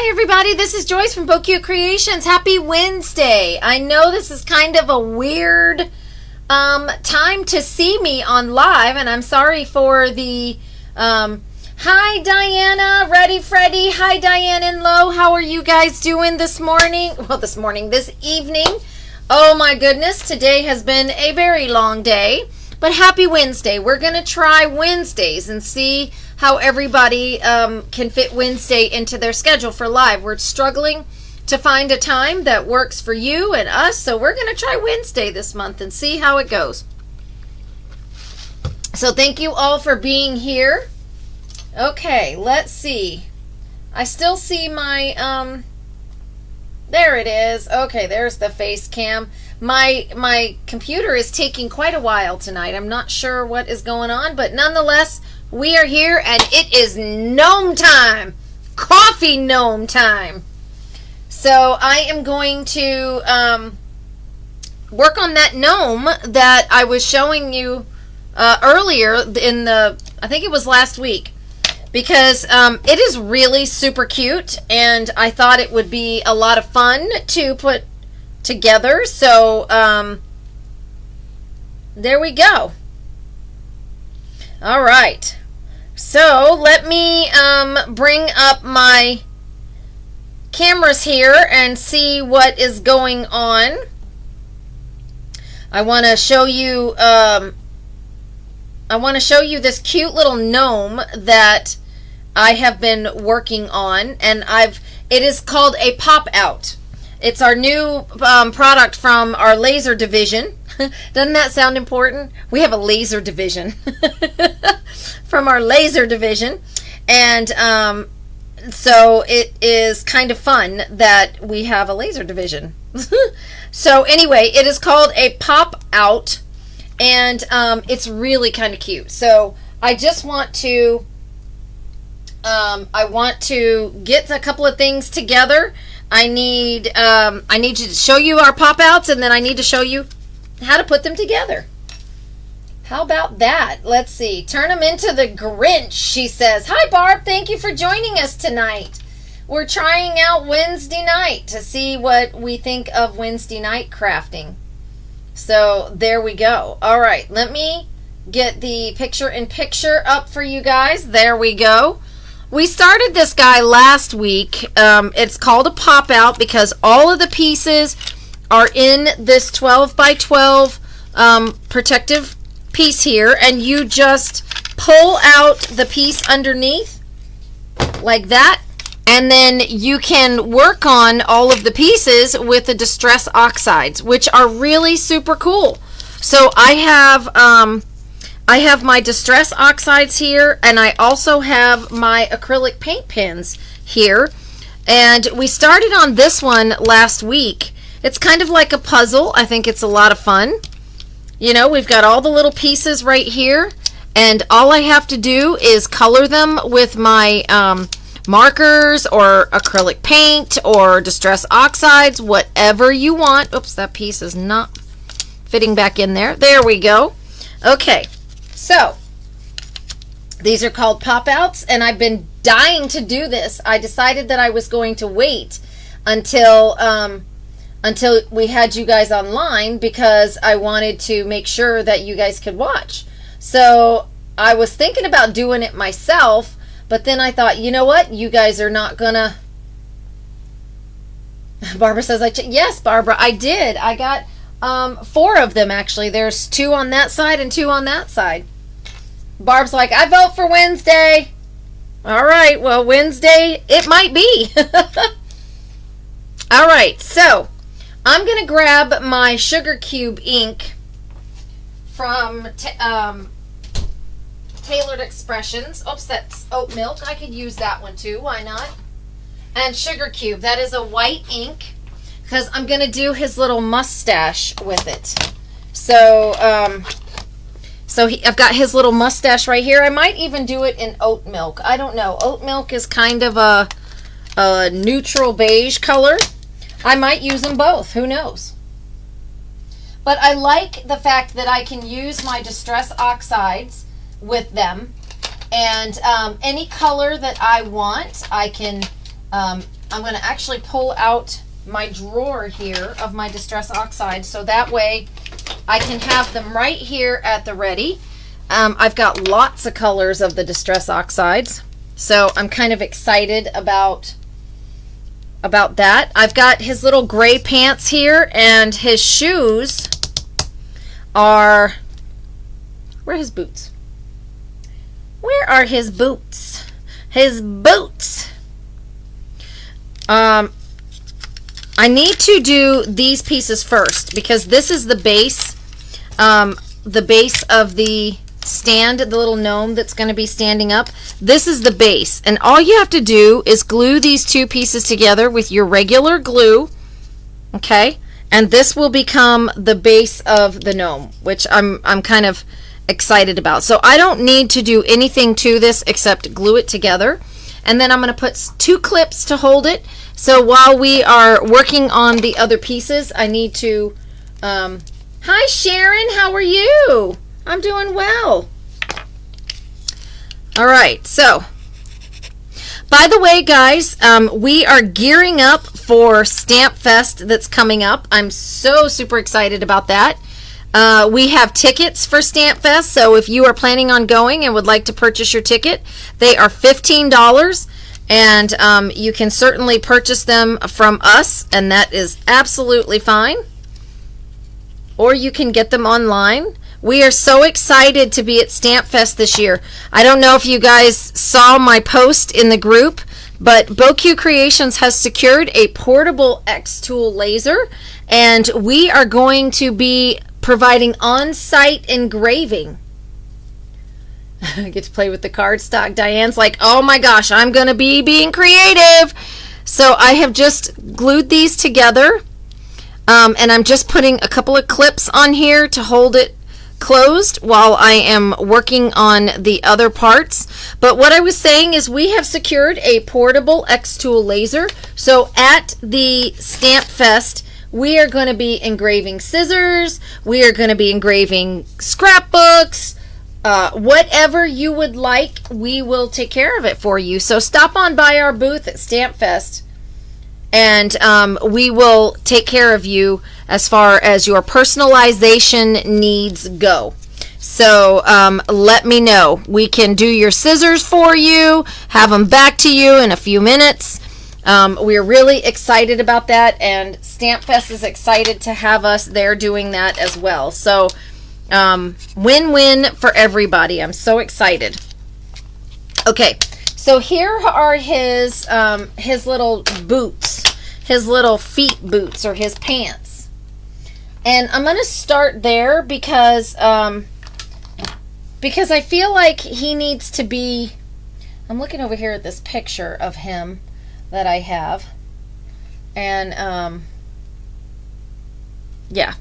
Hi everybody, this is Joyce from BoCute Creations. Happy Wednesday. I know this is kind of a weird time to see me on live, and I'm sorry for the hi Diana, Ready Freddy, hi Diane and Lo. How are you guys doing this morning? Well, this evening. Oh my goodness, today has been a very long day, but happy Wednesday. We're going to try Wednesdays and see how everybody can fit Wednesday into their schedule for live. We're struggling to find a time that works for you and us, so we're going to try Wednesday this month and see how it goes. So thank you all for being here. Okay, let's see. I still see my, there it is. Okay, there's the face cam. My computer is taking quite a while tonight. I'm not sure what is going on, but nonetheless, we are here, and it is Gnome Time. Coffee Gnome Time. So I am going to work on that gnome that I was showing you earlier in the, I think it was last week, because it is really super cute, and I thought it would be a lot of fun to put together. So there we go. All right. So let me bring up my cameras here and see what is going on. I want to show you this cute little gnome that I have been working on, and it is called a pop out. It's our new product from our laser division. Doesn't that sound important? We have a laser division from our laser division. And so it is kind of fun that we have a laser division. So anyway, it is called a pop out, and it's really kind of cute. So I just want to get a couple of things together. I need to show you our pop outs, and then I need to show you how to put them together. How about that? Let's see. Turn them into the Grinch, she says. Hi, Barb. Thank you for joining us tonight. We're trying out Wednesday night to see what we think of Wednesday night crafting. So there we go. All right. Let me get the picture-in-picture up for you guys. There we go. We started this guy last week. It's called a pop out because all of the pieces are in this 12 by 12 protective piece here, and you just pull out the piece underneath like that, and then you can work on all of the pieces with the Distress Oxides, which are really super cool. So I have my Distress Oxides here, and I also have my acrylic paint pens here, and we started on this one last week. It's kind of like a puzzle. I think it's a lot of fun. You know, we've got all the little pieces right here, and all I have to do is color them with my markers or acrylic paint or Distress Oxides, whatever you want. Oops, that piece is not fitting back in there. There we go. Okay, so these are called pop-outs, and I've been dying to do this. I decided that I was going to wait until we had you guys online because I wanted to make sure that you guys could watch. So I was thinking about doing it myself, but then I thought, you know what? You guys are not gonna... Barbara says, yes, Barbara, I did. I got 4 of them, actually. There's 2 on that side and 2 on that side. Barb's like, I vote for Wednesday. All right, well, Wednesday, it might be. All right, so I'm going to grab my sugar cube ink from Tailored Expressions. Oops, that's oat milk. I could use that one too. Why not? And sugar cube. That is a white ink because I'm going to do his little mustache with it. So, I've got his little mustache right here. I might even do it in oat milk. I don't know. Oat milk is kind of a neutral beige color. I might use them both. Who knows? But I like the fact that I can use my Distress Oxides with them. And any color that I want, I can I'm going to actually pull out my drawer here of my Distress Oxide, so that way I can have them right here at the ready. I've got lots of colors of the Distress Oxides, so I'm kind of excited about that. I've got his little gray pants here, and his shoes are, where are his boots? Where are his boots? His boots. I need to do these pieces first because this is the base of the stand, the little gnome that's going to be standing up. This is the base, and all you have to do is glue these two pieces together with your regular glue, okay? And this will become the base of the gnome, which I'm kind of excited about. So I don't need to do anything to this except glue it together, and then I'm going to put 2 clips to hold it. So while we are working on the other pieces, I need to hi Sharon, how are you? I'm doing well. All right, so by the way, guys, we are gearing up for Stamp Fest that's coming up. I'm so super excited about that. We have tickets for Stamp Fest, so if you are planning on going and would like to purchase your ticket, they are $15, and you can certainly purchase them from us, and that is absolutely fine. Or you can get them online. We are so excited to be at Stamp Fest this year. I don't know if you guys saw my post in the group, but BoQ Creations has secured a portable X-Tool laser, and we are going to be providing on-site engraving. I get to play with the cardstock. Diane's like, oh my gosh, I'm going to be being creative. So I have just glued these together, and I'm just putting a couple of clips on here to hold it closed while I am working on the other parts. But what I was saying is we have secured a portable X-Tool laser. So at the Stamp Fest, we are going to be engraving scissors, we are going to be engraving scrapbooks, whatever you would like, we will take care of it for you. So stop on by our booth at Stamp Fest, and we will take care of you as far as your personalization needs go. So let me know. We can do your scissors for you, have them back to you in a few minutes. We're really excited about that, and Stamp Fest is excited to have us there doing that as well. So win-win for everybody. I'm so excited. Okay, so here are his little boots, his little feet boots, or his pants. And I'm going to start there because I feel like he needs to be, I'm looking over here at this picture of him that I have, and yeah,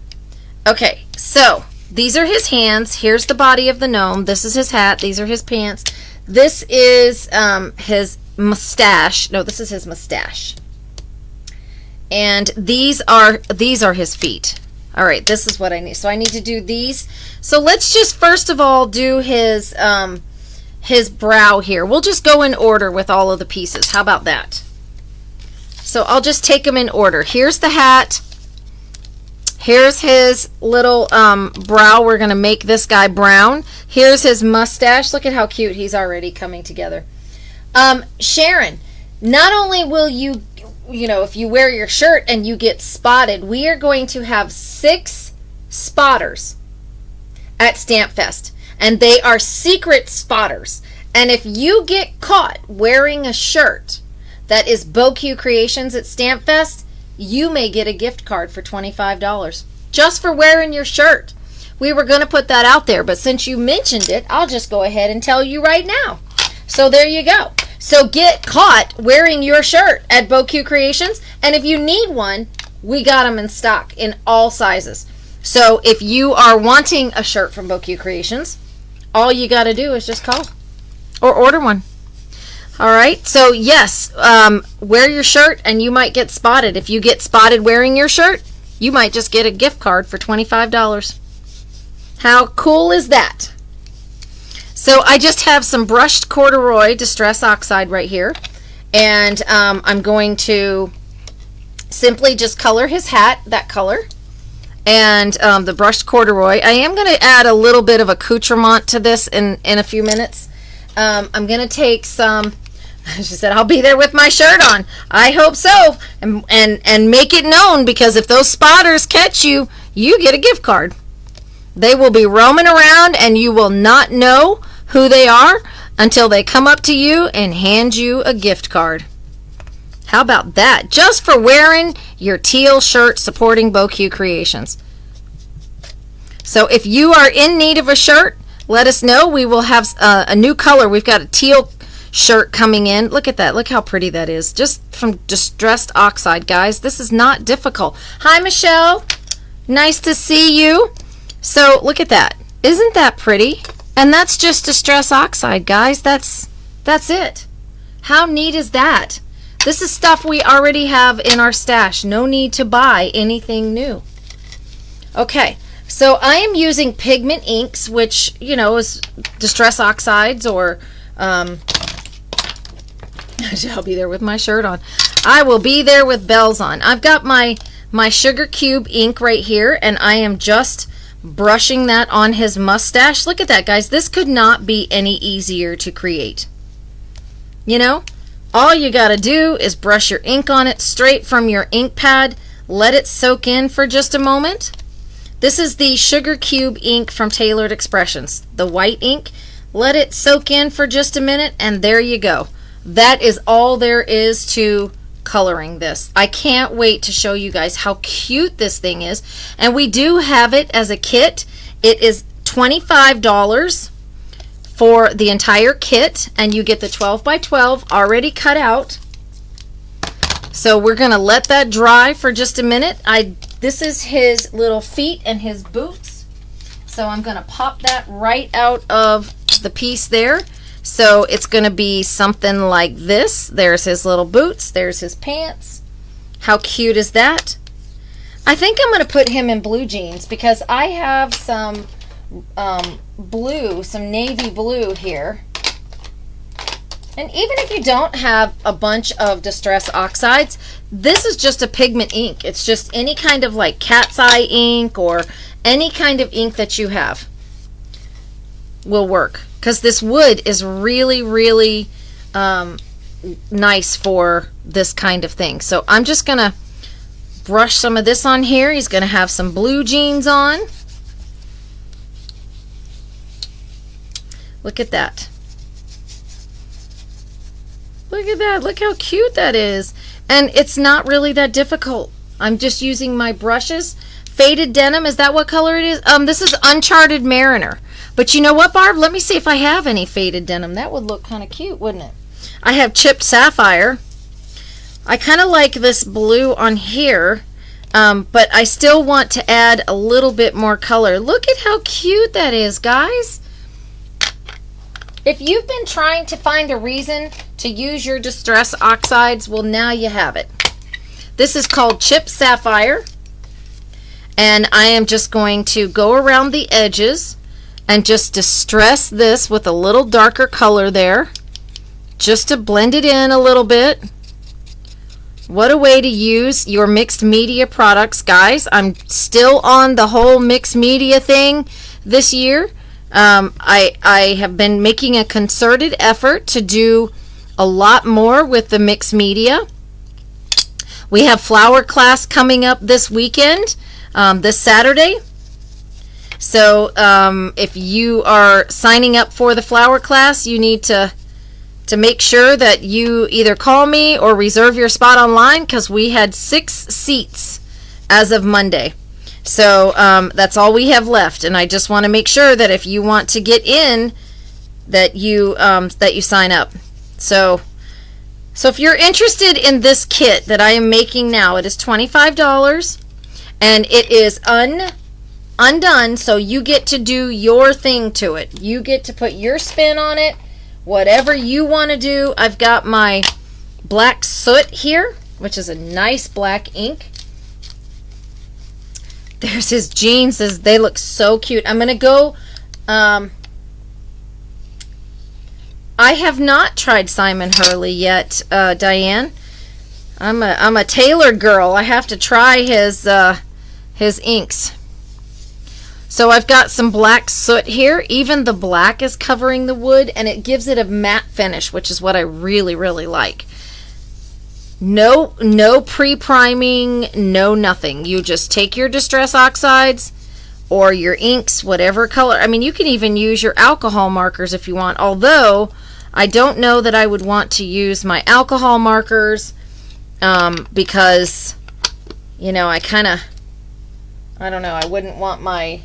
okay, so these are his hands, here's the body of the gnome, this is his hat, these are his pants, this is his mustache, no, this is his mustache, and these are his feet. All right, this is what I need. So I need to do these. So let's just first of all do his brow here. We'll just go in order with all of the pieces. How about that? So I'll just take them in order. Here's the hat. Here's his little brow. We're going to make this guy brown. Here's his mustache. Look at how cute he's already coming together. Sharon, not only will you know, if you wear your shirt and you get spotted, we are going to have 6 spotters at Stamp Fest, and they are secret spotters. And if you get caught wearing a shirt that is BoQ Creations at Stamp Fest, you may get a gift card for $25 just for wearing your shirt. We were going to put that out there, but since you mentioned it, I'll just go ahead and tell you right now. So there you go. So get caught wearing your shirt at BoQ Creations, and if you need one, we got them in stock in all sizes. So if you are wanting a shirt from BoQ Creations, all you got to do is just call or order one. All right, so yes, wear your shirt and you might get spotted. If you get spotted wearing your shirt, you might just get a gift card for $25. How cool is that? So I just have some brushed corduroy Distress Oxide right here, And I'm going to simply just color his hat that color. And the brushed corduroy. I am going to add a little bit of accoutrement to this in a few minutes. I'm going to take some, she said, I'll be there with my shirt on. I hope so. And make it known, because if those spotters catch you, you get a gift card. They will be roaming around and you will not know who they are until they come up to you and hand you a gift card. How about that? Just for wearing your teal shirt supporting BoQ Creations. So if you are in need of a shirt, let us know. We will have a new color. We've got a teal shirt coming in. Look at that. Look how pretty that is. Just from Distress Oxide, guys. This is not difficult. Hi, Michelle. Nice to see you. So look at that. Isn't that pretty? And that's just Distress Oxide, guys. That's it. How neat is that? This is stuff we already have in our stash. No need to buy anything new. Okay, so I am using pigment inks, which, you know, is Distress Oxides, or I'll be there with my shirt on. I will be there with bells on. I've got my sugar cube ink right here, and I am just brushing that on his mustache. Look at that, guys. This could not be any easier to create. You know? All you got to do is brush your ink on it straight from your ink pad. Let it soak in for just a moment. This is the Sugar Cube ink from Tailored Expressions, the white ink. Let it soak in for just a minute, and there you go. That is all there is to coloring this. I can't wait to show you guys how cute this thing is. And we do have it as a kit. It is $25 for the entire kit, and you get the 12 by 12 already cut out. So we're gonna let that dry for just a minute. This is his little feet and his boots, so I'm gonna pop that right out of the piece there. So it's gonna be something like this. There's his little boots, there's his pants. How cute is that? I think I'm gonna put him in blue jeans, because I have some blue, some navy blue here. And even if you don't have a bunch of Distress Oxides, this is just a pigment ink. It's just any kind of like cat's eye ink, or any kind of ink that you have will work, because this wood is really, really nice for this kind of thing. So I'm just gonna brush some of this on here. He's gonna have some blue jeans on. Look at that. Look at that. Look how cute that is. And it's not really that difficult. I'm just using my brushes. Faded Denim, is that what color it is? This is Uncharted Mariner. But you know what, Barb? Let me see if I have any Faded Denim. That would look kind of cute, wouldn't it? I have Chipped Sapphire. I kind of like this blue on here, but I still want to add a little bit more color. Look at how cute that is, guys. If you've been trying to find a reason to use your Distress Oxides, well, now you have it. This is called Chipped Sapphire, and I am just going to go around the edges and just distress this with a little darker color there, just to blend it in a little bit. What a way to use your mixed media products, guys. I'm still on the whole mixed media thing this year. I have been making a concerted effort to do a lot more with the mixed media. We have flower class coming up this weekend, this Saturday. So if you are signing up for the flower class, you need to make sure that you either call me or reserve your spot online, because we had 6 seats as of Monday. So that's all we have left, and I just want to make sure that if you want to get in, that you sign up. So if you're interested in this kit that I am making now, it is $25, and it is undone, so you get to do your thing to it. You get to put your spin on it, whatever you want to do. I've got my black soot here, which is a nice black ink. There's his jeans. They look so cute. I'm going to go I have not tried Simon Hurley yet, Diane. I'm a Taylor girl. I have to try his inks. So I've got some black soot here. Even the black is covering the wood, and it gives it a matte finish, which is what I really, really like. No pre-priming, no nothing. You just take your Distress Oxides or your inks, whatever color. I mean, you can even use your alcohol markers if you want, although I don't know that I would want to use my alcohol markers because, you know, I don't know, I wouldn't want my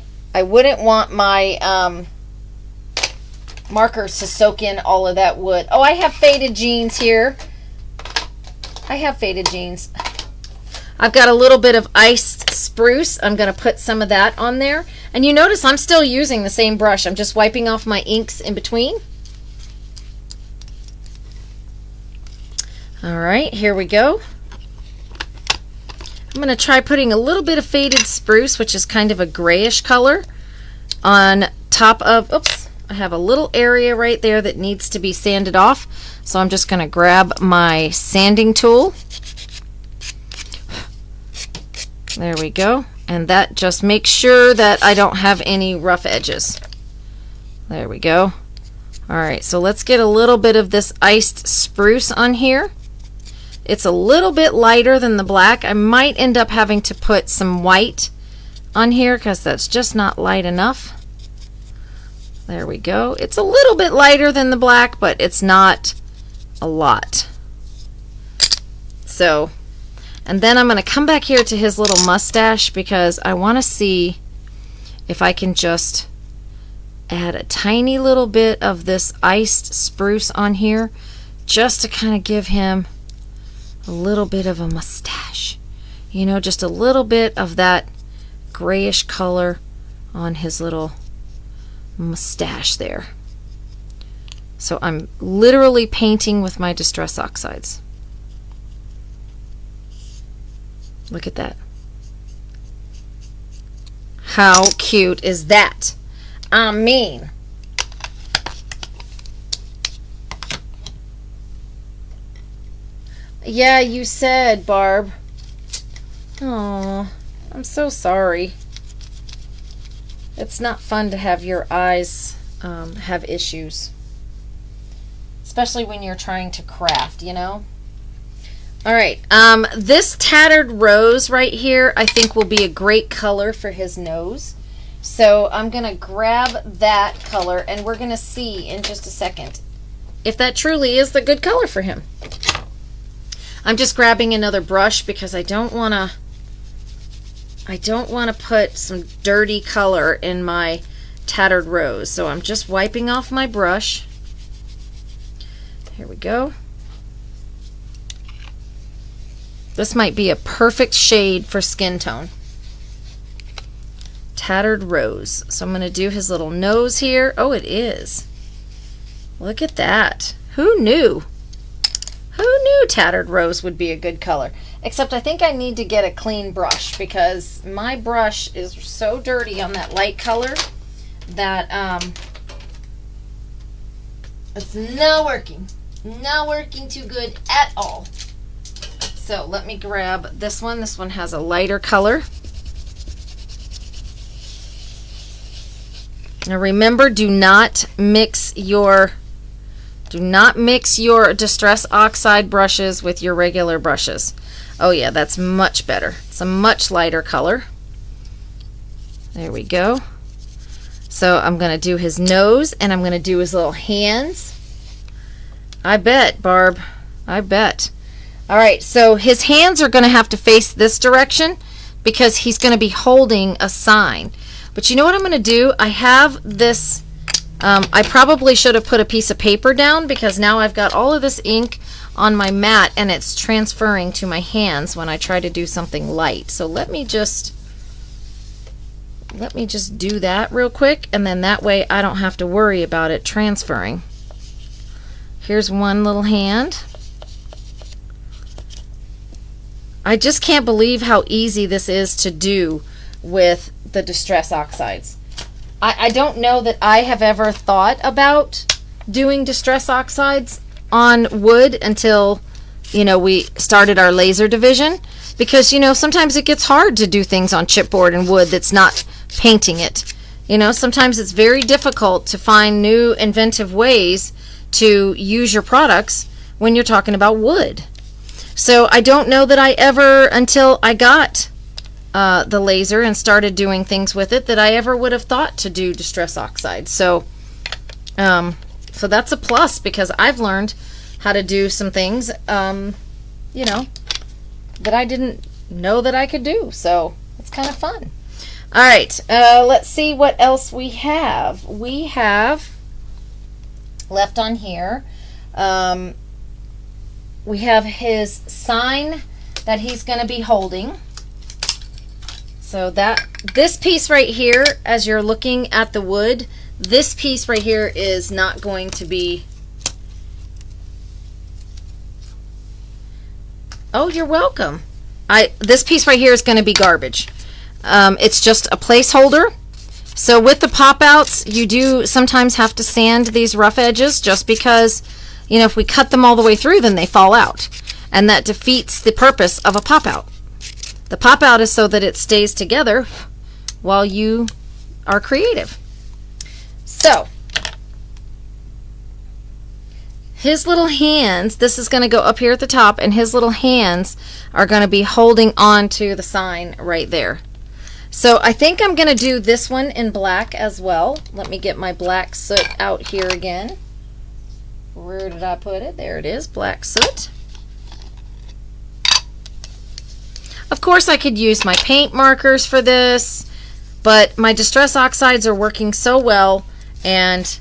markers to soak in all of that wood. Oh, I have faded jeans here. I have faded jeans. I've got a little bit of iced spruce. I'm going to put some of that on there. And you notice I'm still using the same brush. I'm just wiping off my inks in between. All right, here we go. I'm going to try putting a little bit of faded spruce, which is kind of a grayish color, on top of, oops, I have a little area right there that needs to be sanded off. So I'm just going to grab my sanding tool. There we go. And that just makes sure that I don't have any rough edges. There we go. All right, so let's get a little bit of this iced spruce on here. It's a little bit lighter than the black. I might end up having to put some white on here because that's just not light enough. There we go. It's a little bit lighter than the black, but it's not a lot. So, and then I'm going to come back here to his little mustache because I want to see if I can just add a tiny little bit of this iced spruce on here just to kind of give him a little bit of a mustache. You know, just a little bit of that grayish color on his little mustache there. So I'm literally painting with my Distress Oxides. Look at that. How cute is that? I mean, yeah, you said, Barb. Oh, I'm so sorry. It's not fun to have your eyes have issues, especially when you're trying to craft, you know. All right, this tattered rose right here I think will be a great color for his nose. So I'm going to grab that color and we're going to see in just a second if that truly is the good color for him. I'm just grabbing another brush because I don't want to put some dirty color in my tattered rose. So I'm just wiping off my brush. Here we go. This might be a perfect shade for skin tone. Tattered rose. So I'm going to do his little nose here. Oh, it is. Look at that. Who knew? Who knew tattered rose would be a good color? Except I think I need to get a clean brush because my brush is so dirty on that light color that it's not working. Not working too good at all. So let me grab this one. This one has a lighter color. Now remember, do not mix your Distress Oxide brushes with your regular brushes. Oh yeah, that's much better. It's a much lighter color. There we go. So I'm going to do his nose and I'm going to do his little hands. I bet, Barb. I bet. All right, so his hands are going to have to face this direction because he's going to be holding a sign. But you know what I'm going to do? I have this, I probably should have put a piece of paper down because now I've got all of this ink on my mat and it's transferring to my hands when I try to do something light. So let me just do that real quick, and then that way I don't have to worry about it transferring. Here's one little hand. I just can't believe how easy this is to do with the Distress Oxides. I don't know that I have ever thought about doing Distress Oxides on wood until, you know, we started our laser division, because, you know, sometimes it gets hard to do things on chipboard and wood that's not painting it. You know, sometimes it's very difficult to find new inventive ways to use your products when you're talking about wood. So I don't know that I ever, until I got the laser and started doing things with it, that I ever would have thought to do Distress Oxide. So so that's a plus, because I've learned how to do some things, you know, that I didn't know that I could do. So it's kind of fun. All right, let's see what else we have. We have left on here, we have his sign that he's going to be holding. So that, this piece right here, as you're looking at the wood, this piece right here is not going to be... Oh, you're welcome. This piece right here is going to be garbage. It's just a placeholder. So with the pop-outs, you do sometimes have to sand these rough edges, just because, you know, if we cut them all the way through, then they fall out. And that defeats the purpose of a pop-out. The pop-out is so that it stays together while you are creative. So, his little hands, this is going to go up here at the top, and his little hands are going to be holding on to the sign right there. So I think I'm going to do this one in black as well. Let me get my black soot out here again. Where did I put it? There it is, black soot. Of course, I could use my paint markers for this, but my Distress Oxides are working so well, and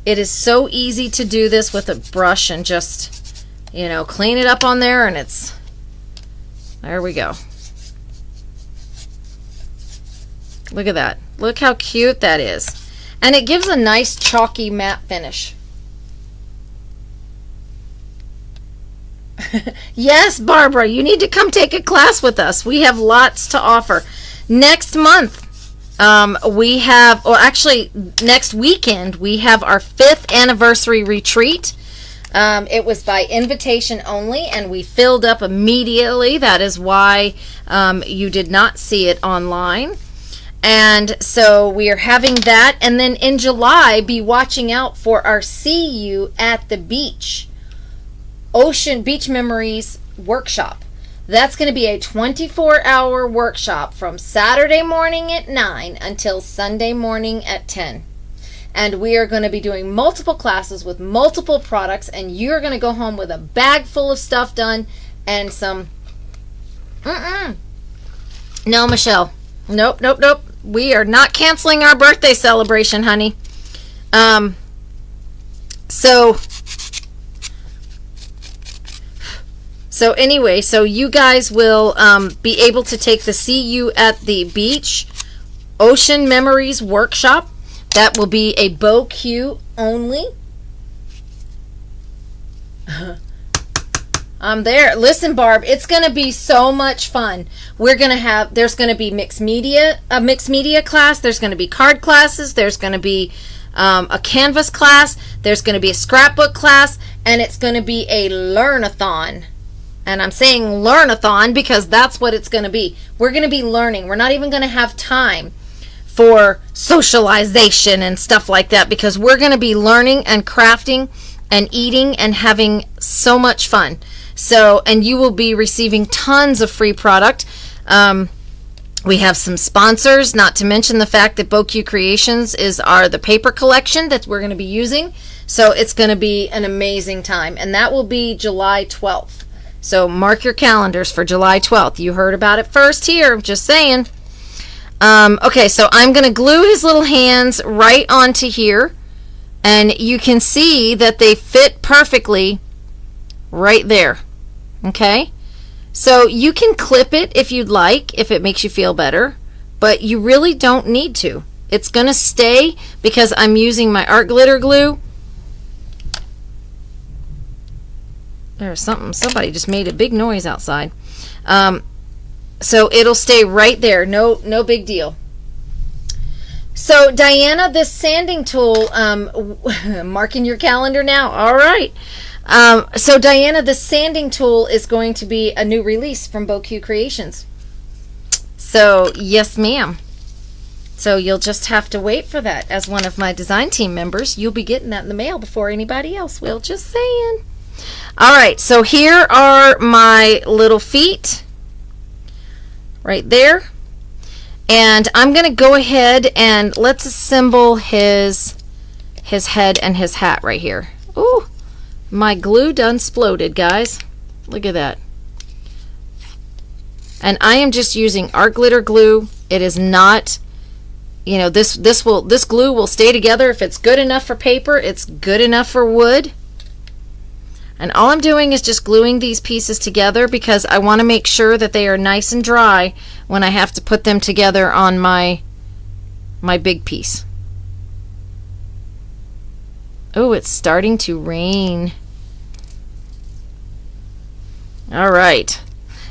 it is so easy to do this with a brush and just, you know, clean it up on there, and it's, there we go. Look at that. Look how cute that is. And it gives a nice chalky matte finish. Yes, Barbara, you need to come take a class with us. We have lots to offer. Next month, we have, or actually next weekend, we have our 5th anniversary retreat. It was by invitation only, and we filled up immediately. That is why you did not see it online. And so we are having that, and then in July, be watching out for our See You at the Beach Ocean Beach Memories workshop. That's going to be a 24-hour workshop from Saturday morning at 9 until Sunday morning at 10. And we are going to be doing multiple classes with multiple products, and you're going to go home with a bag full of stuff done and some... No, Michelle. Nope, nope, nope. We are not canceling our birthday celebration, honey. So anyway, so you guys will be able to take the See You at the Beach Ocean Memories workshop. That will be a bow cue only. I'm there. Listen, Barb, it's going to be so much fun. We're going to have, there's going to be a mixed media class. There's going to be card classes. There's going to be a canvas class. There's going to be a scrapbook class. And it's going to be a learn-a-thon. And I'm saying learn-a-thon because that's what it's going to be. We're going to be learning. We're not even going to have time for socialization and stuff like that, because we're going to be learning and crafting and eating and having so much fun. So, and you will be receiving tons of free product. We have some sponsors, not to mention the fact that BoQ Creations is the paper collection that we're going to be using. So it's going to be an amazing time. And that will be July 12th. So mark your calendars for July 12th. You heard about it first here, just saying. Okay, so I'm going to glue his little hands right onto here. And you can see that they fit perfectly right there. Okay? So you can clip it if you'd like, if it makes you feel better. But you really don't need to. It's going to stay because I'm using my art glitter glue. There's something. Somebody just made a big noise outside. So it'll stay right there. No big deal. So Diana, this sanding tool, marking your calendar now. All right. So Diana, the sanding tool is going to be a new release from BoQ Creations. So yes, ma'am. So you'll just have to wait for that. As one of my design team members, you'll be getting that in the mail before anybody else will. Just saying. All right. So here are my little feet. Right there. And I'm going to go ahead and let's assemble his head and his hat right here. Ooh, my glue done exploded, guys. Look at that. And I am just using art glitter glue. It is not, you know, this glue will stay together. If it's good enough for paper, it's good enough for wood. And all I'm doing is just gluing these pieces together because I want to make sure that they are nice and dry when I have to put them together on my big piece. Oh, it's starting to rain. All right.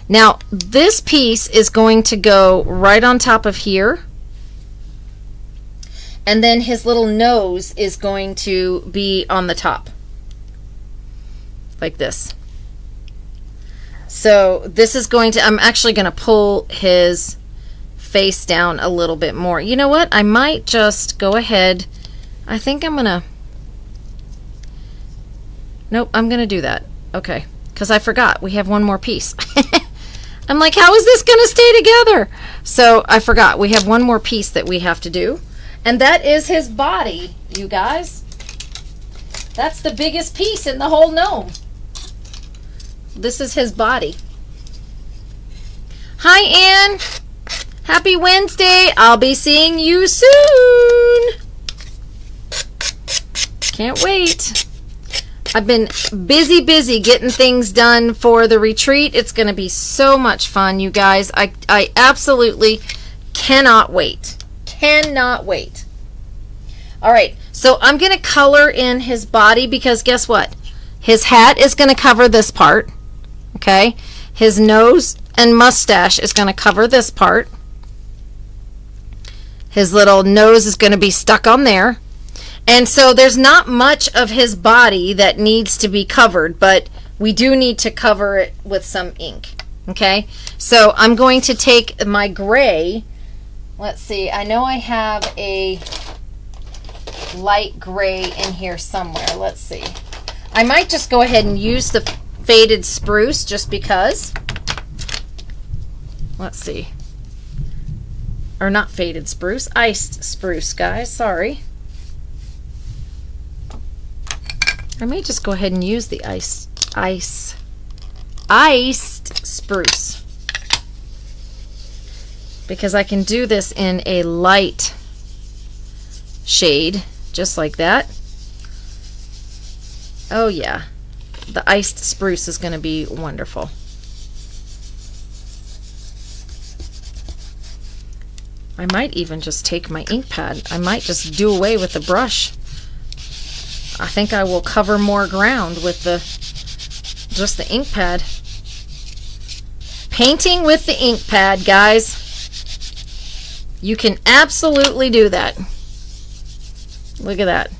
Now, this piece is going to go right on top of here. And then his little nose is going to be on the top. Like this. So this is going to, I'm actually going to pull his face down a little bit more. You know what? I might just go ahead. I think I'm going to, nope, I'm going to do that. Okay. Because I forgot. We have one more piece. I'm like, how is this going to stay together? So I forgot. We have one more piece that we have to do. And that is his body, you guys. That's the biggest piece in the whole gnome. This is his body. Hi, Ann. Happy Wednesday. I'll be seeing you soon. Can't wait. I've been busy getting things done for the retreat. It's going to be so much fun, you guys. I absolutely cannot wait. Cannot wait. All right. So I'm going to color in his body because guess what? His hat is going to cover this part. Okay, his nose and mustache is going to cover this part. His little nose is going to be stuck on there. And so there's not much of his body that needs to be covered, but we do need to cover it with some ink. Okay, so I'm going to take my gray. Let's see, I know I have a light gray in here somewhere. Let's see. I might just go ahead and use the faded spruce just because. Let's see. Or not faded spruce, iced spruce, guys. Sorry. I may just go ahead and use the iced spruce. Because I can do this in a light shade, just like that. Oh yeah. The iced spruce is going to be wonderful. I might even just take my ink pad. I might just do away with the brush. I think I will cover more ground with just the ink pad. Painting with the ink pad, guys. You can absolutely do that. Look at that.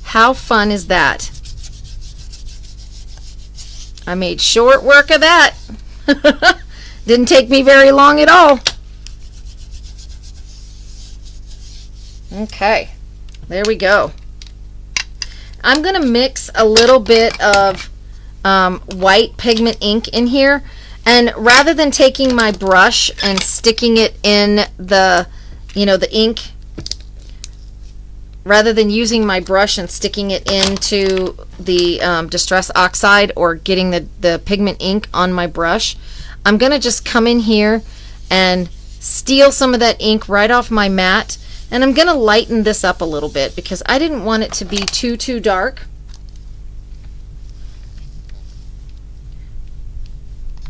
How fun is that? I made short work of that. Didn't take me very long at all. Okay, there we go. I'm going to mix a little bit of white pigment ink in here. And rather than taking my brush and sticking it in the, the ink, rather than using my brush and sticking it into the Distress Oxide or getting the pigment ink on my brush, I'm going to just come in here and steal some of that ink right off my mat. And I'm going to lighten this up a little bit because I didn't want it to be too dark.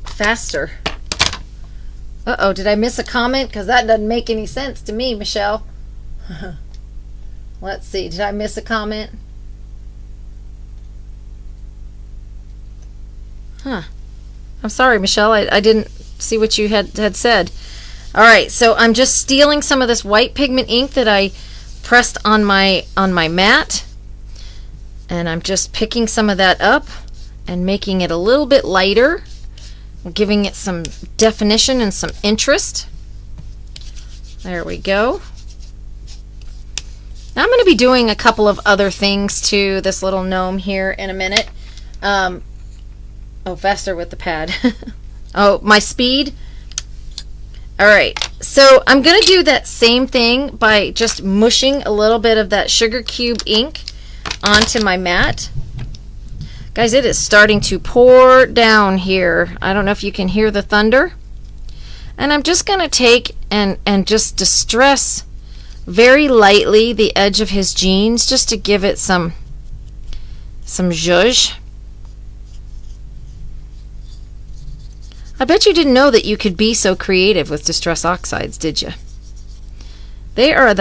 Faster. Uh-oh, did I miss a comment? Because that doesn't make any sense to me, Michelle. Let's see, did I miss a comment? Huh. I'm sorry, Michelle. I didn't see what you had said. All right, so I'm just stealing some of this white pigment ink that I pressed on my mat, and I'm just picking some of that up and making it a little bit lighter, giving it some definition and some interest. There we go. Now I'm going to be doing a couple of other things to this little gnome here in a minute. Oh, faster with the pad. Oh, my speed. All right, so I'm going to do that same thing by just mushing a little bit of that sugar cube ink onto my mat. Guys, it is starting to pour down here. I don't know if you can hear the thunder. And I'm just going to take and just distress very lightly the edge of his jeans just to give it some zhuzh. I bet you didn't know that you could be so creative with Distress Oxides, did you? They are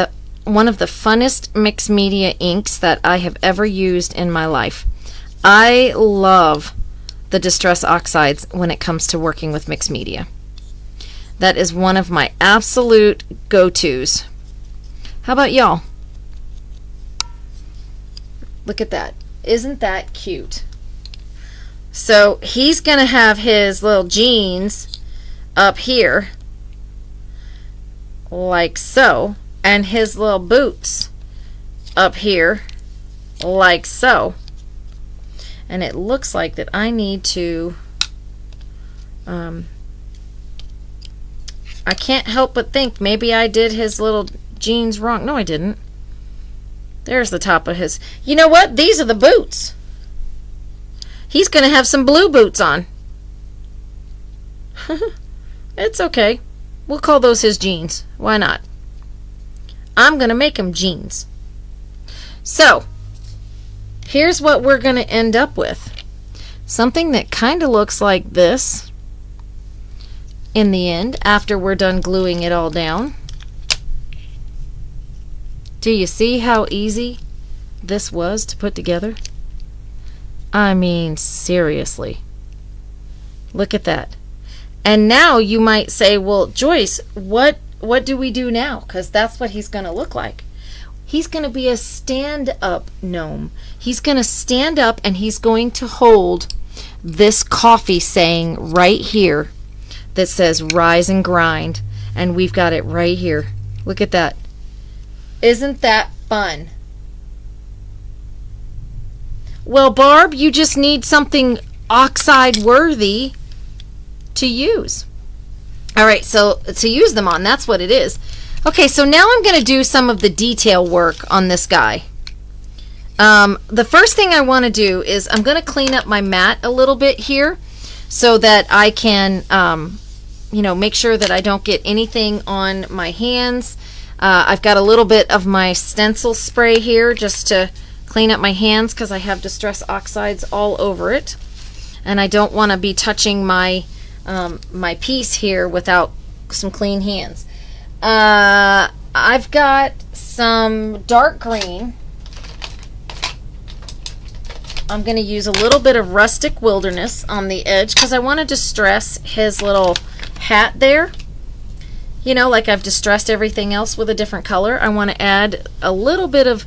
one of the funnest mixed media inks that I have ever used in my life. I love the Distress Oxides when it comes to working with mixed media. That is one of my absolute go-tos. How about y'all? Look at that. Isn't that cute? So he's going to have his little jeans up here, like so, and his little boots up here, like so. And it looks like that I need to, I can't help but think maybe I did his little jeans wrong. No, I didn't. There's the top of his. You know what? These are the boots. He's going to have some blue boots on. It's okay. We'll call those his jeans. Why not? I'm going to make him jeans. So, here's what we're going to end up with. Something that kind of looks like this in the end after we're done gluing it all down. Do you see how easy this was to put together? I mean, seriously. Look at that. And now you might say, well, Joyce, what do we do now? Because that's what he's going to look like. He's going to be a stand-up gnome. He's going to stand up and he's going to hold this coffee saying right here that says rise and grind. And we've got it right here. Look at that. Isn't that fun? Well, Barb, you just need something oxide worthy to use. All right, so to use them on, that's what it is. Okay, so now I'm going to do some of the detail work on this guy. The first thing I want to do is I'm going to clean up my mat a little bit here so that I can, make sure that I don't get anything on my hands. I've got a little bit of my stencil spray here just to clean up my hands because I have Distress Oxides all over it, and I don't want to be touching my my piece here without some clean hands. I've got some dark green. I'm going to use a little bit of Rustic Wilderness on the edge because I want to distress his little hat there. You know, like I've distressed everything else with a different color. I want to add a little bit of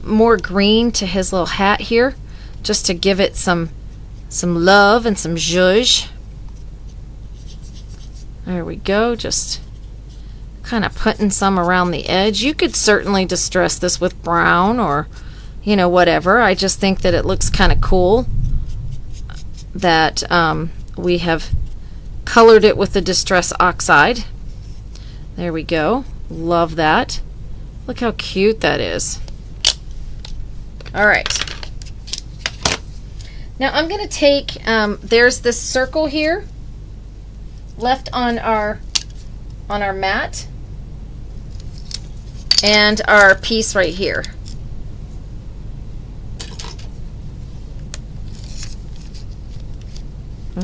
more green to his little hat here just to give it some love and some zhuzh. There we go. Just kind of putting some around the edge. You could certainly distress this with brown or, whatever. I just think that it looks kind of cool that we have colored it with the Distress Oxide. There we go. Love that. Look how cute that is. All right. Now I'm going to take, there's this circle here left on our mat and our piece right here.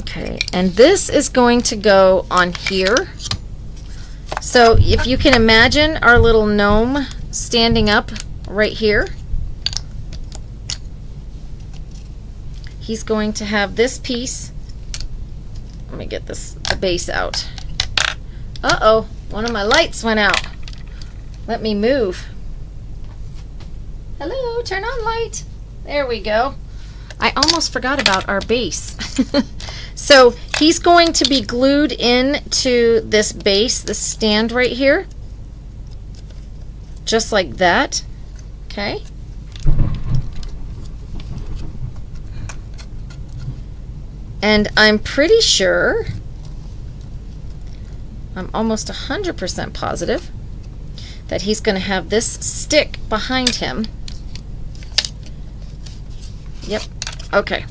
Okay, and this is going to go on here. So if you can imagine our little gnome standing up right here, he's going to have this piece. Let me get the base out. Uh-oh, One of my lights went out. Let me move. Hello, turn on light. There we go. I almost forgot about our base. So he's going to be glued into this base, this stand right here. Just like that. Okay. And I'm pretty sure, I'm almost 100% positive that he's going to have this stick behind him. Yep. Okay.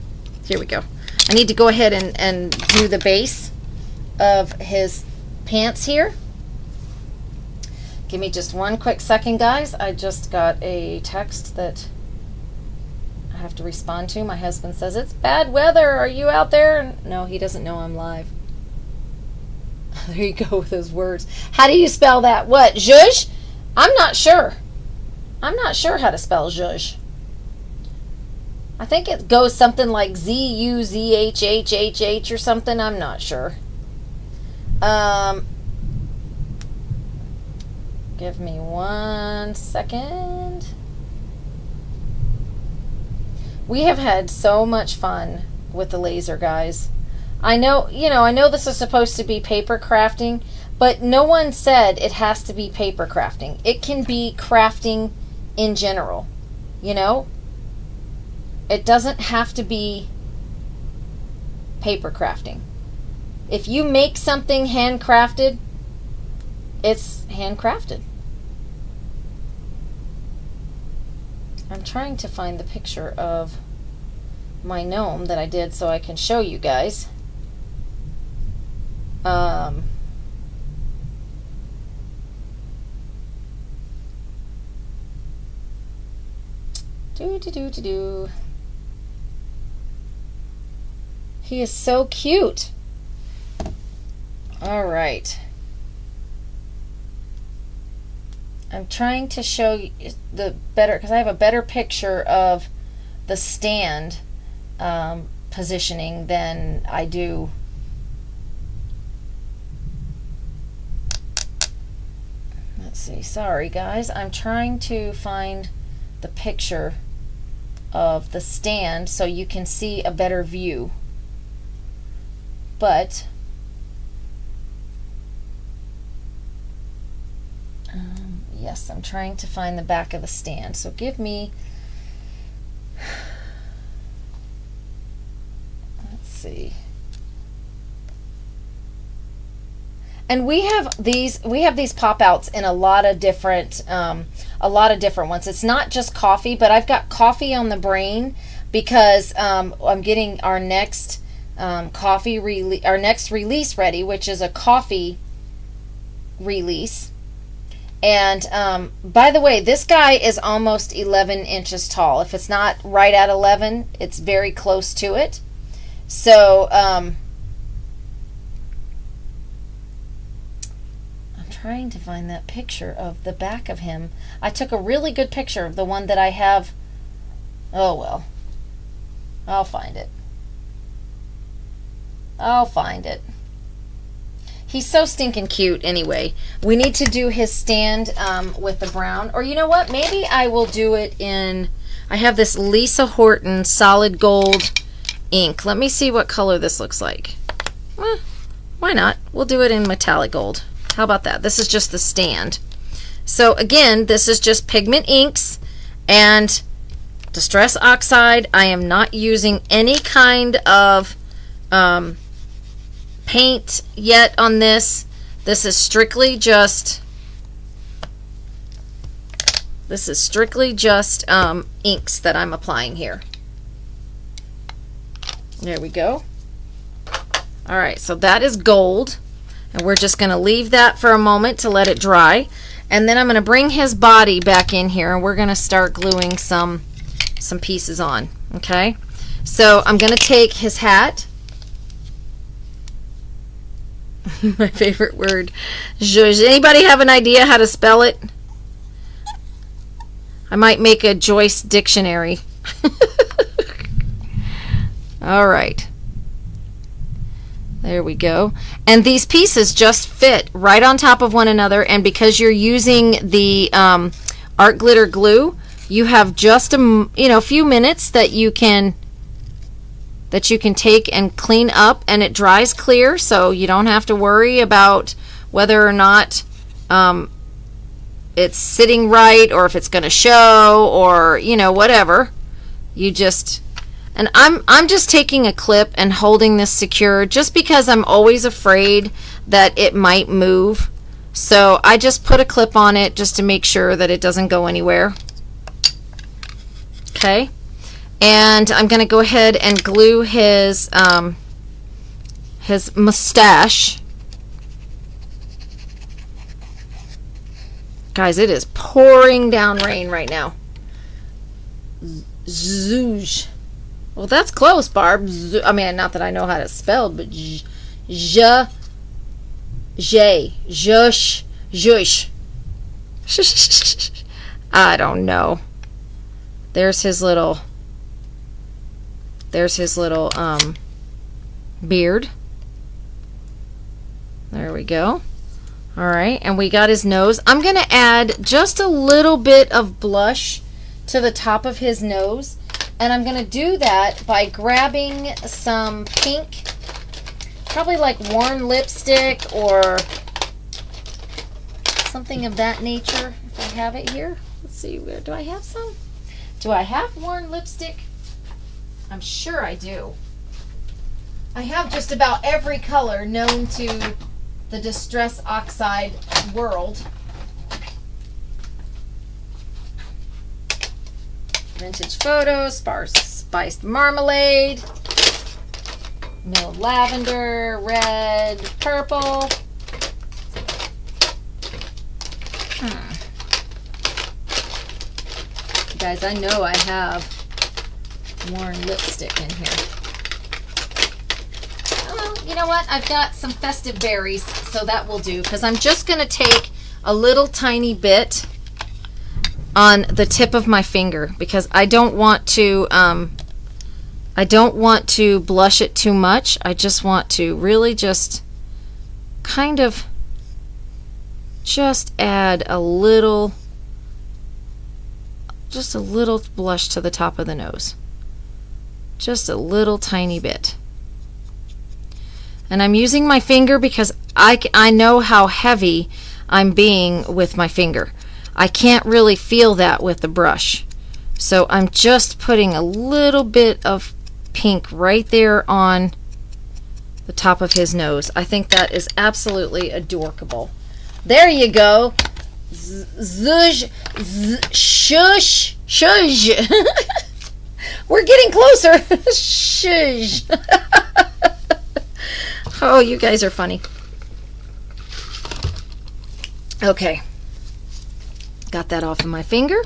Here we go. I need to go ahead and do the base of his pants here. Give me just one quick second, guys. I just got a text that I have to respond to. My husband says, it's bad weather. Are you out there? No, he doesn't know I'm live. There you go with those words. How do you spell that? What? Zhuzh? I'm not sure. I'm not sure how to spell zhuzh. I think it goes something like Z-U-Z-H-H-H-H or something. I'm not sure. Give me 1 second. We have had so much fun with the laser, guys. I know, I know this is supposed to be paper crafting, but no one said it has to be paper crafting. It can be crafting in general, It doesn't have to be paper crafting. If you make something handcrafted, it's handcrafted. I'm trying to find the picture of my gnome that I did so I can show you guys. He is so cute. All right. I'm trying to show you the better, because I have a better picture of the stand positioning than I do. Let's see. Sorry, guys. I'm trying to find the picture of the stand so you can see a better view. But yes, I'm trying to find the back of the stand. So give me, let's see. And we have these pop outs in a lot of different ones. It's not just coffee, but I've got coffee on the brain because I'm getting our next our next release ready, which is a coffee release. And by the way, this guy is almost 11 inches tall. If it's not right at 11, it's very close to it. So I'm trying to find that picture of the back of him. I took a really good picture of the one that I have. Oh well, I'll find it. I'll find it. He's so stinking cute anyway. We need to do his stand with the brown. Or you know what? Maybe I will do it in... I have this Lisa Horton solid gold ink. Let me see what color this looks like. Well, why not? We'll do it in metallic gold. How about that? This is just the stand. So again, this is just pigment inks and Distress Oxide. I am not using any kind of... paint yet on this. This is strictly just inks that I'm applying here. There we go. All right, so that is gold, and we're just going to leave that for a moment to let it dry, and then I'm going to bring his body back in here and we're going to start gluing some pieces on. Okay, so I'm going to take his hat. My favorite word, zhuzh. Anybody have an idea how to spell it? I might make a Joyce dictionary. All right. There we go. And these pieces just fit right on top of one another, and because you're using the art glitter glue, you have just a few minutes that you can take and clean up, and it dries clear, so you don't have to worry about whether or not it's sitting right, or if it's going to show, or whatever. You just, and I'm just taking a clip and holding this secure, just because I'm always afraid that it might move. So I just put a clip on it just to make sure that it doesn't go anywhere. Okay, and I'm going to go ahead and glue his mustache. Guys, it is pouring down rain right now. Zoosh. Well, that's close, Barb. I mean, not that I know how to spell, but zhush, zhush. I don't know. There's his little beard. There we go. All right, and we got his nose. I'm going to add just a little bit of blush to the top of his nose, and I'm going to do that by grabbing some pink, probably like worn lipstick or something of that nature, if I have it here. Let's see, where do I have some? Do I have worn lipstick? I'm sure I do. I have just about every color known to the Distress Oxide world. Vintage photos, spiced marmalade, milled lavender, red, purple. Guys, I know I have worn lipstick in here. Oh, you know what? I've got some festive berries, so that will do, because I'm just going to take a little tiny bit on the tip of my finger, because I don't want to blush it too much. I just want to really just kind of just add a little blush to the top of the nose. Just a little tiny bit. And I'm using my finger because I know how heavy I'm being with my finger. I can't really feel that with the brush. So I'm just putting a little bit of pink right there on the top of his nose. I think that is absolutely adorable. There you go. Zhush, shush, shush. We're getting closer. Shush. Oh, you guys are funny. Okay. Got that off of my finger.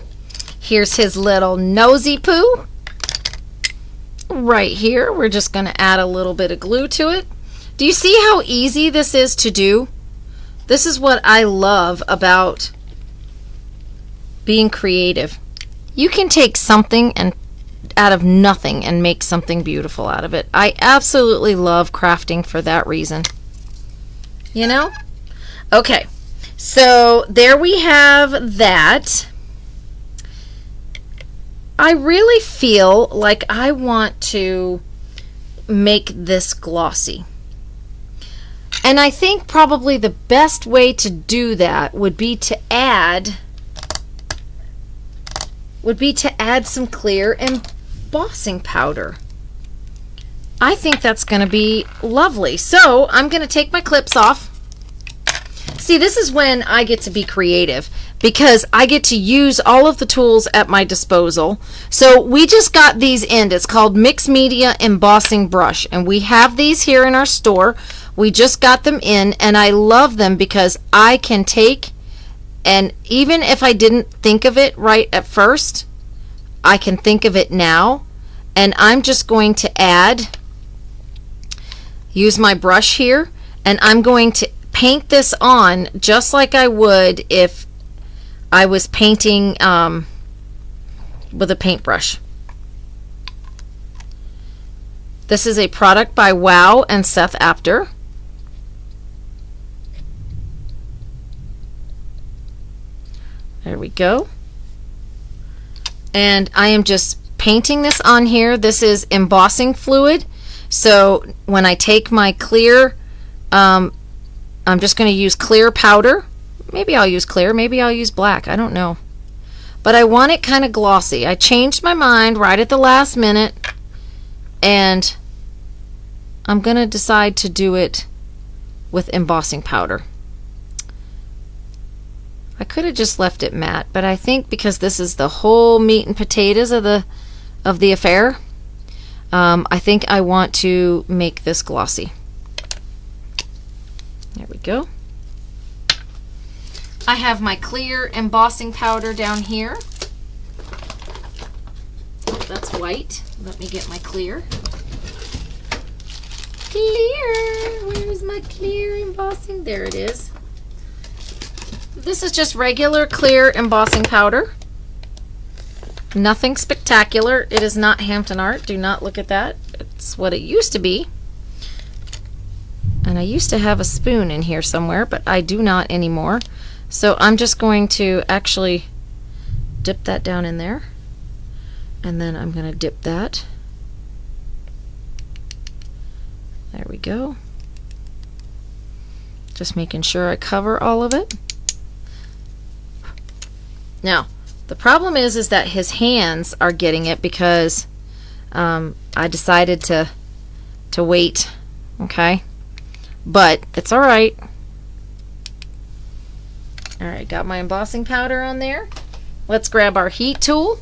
Here's his little nosy poo. Right here. We're just going to add a little bit of glue to it. Do you see how easy this is to do? This is what I love about being creative. You can take something and out of nothing and make something beautiful out of it. I absolutely love crafting for that reason. You know? Okay. So there we have that. I really feel like I want to make this glossy. And I think probably the best way to do that would be to add some clear embossing powder. I think that's going to be lovely. So I'm going to take my clips off. See, this is when I get to be creative, because I get to use all of the tools at my disposal. So we just got these in. It's called Mixed Media Embossing Brush, and we have these here in our store. We just got them in, and I love them because I can take, and even if I didn't think of it right at first, I can think of it now. And I'm just going to use my brush here, and I'm going to paint this on just like I would if I was painting with a paintbrush. This is a product by Wow and Seth Apter. There we go. And I am just painting this on here. This is embossing fluid. So when I take my clear, I'm just going to use clear powder. Maybe I'll use clear, maybe I'll use black, I don't know. But I want it kind of glossy. I changed my mind right at the last minute, and I'm going to decide to do it with embossing powder. I could have just left it matte, but I think because this is the whole meat and potatoes of the affair, I think I want to make this glossy. There we go. I have my clear embossing powder down here. Oh, that's white. Let me get my clear. Clear! Where's my clear embossing? There it is. This is just regular clear embossing powder. Nothing spectacular. It is not Hampton Art. Do not look at that. It's what it used to be. And I used to have a spoon in here somewhere, but I do not anymore. So I'm just going to actually dip that down in there. And then I'm going to dip that. There we go. Just making sure I cover all of it. Now, the problem is that his hands are getting it because I decided to wait, okay? But it's all right. All right, got my embossing powder on there. Let's grab our heat tool.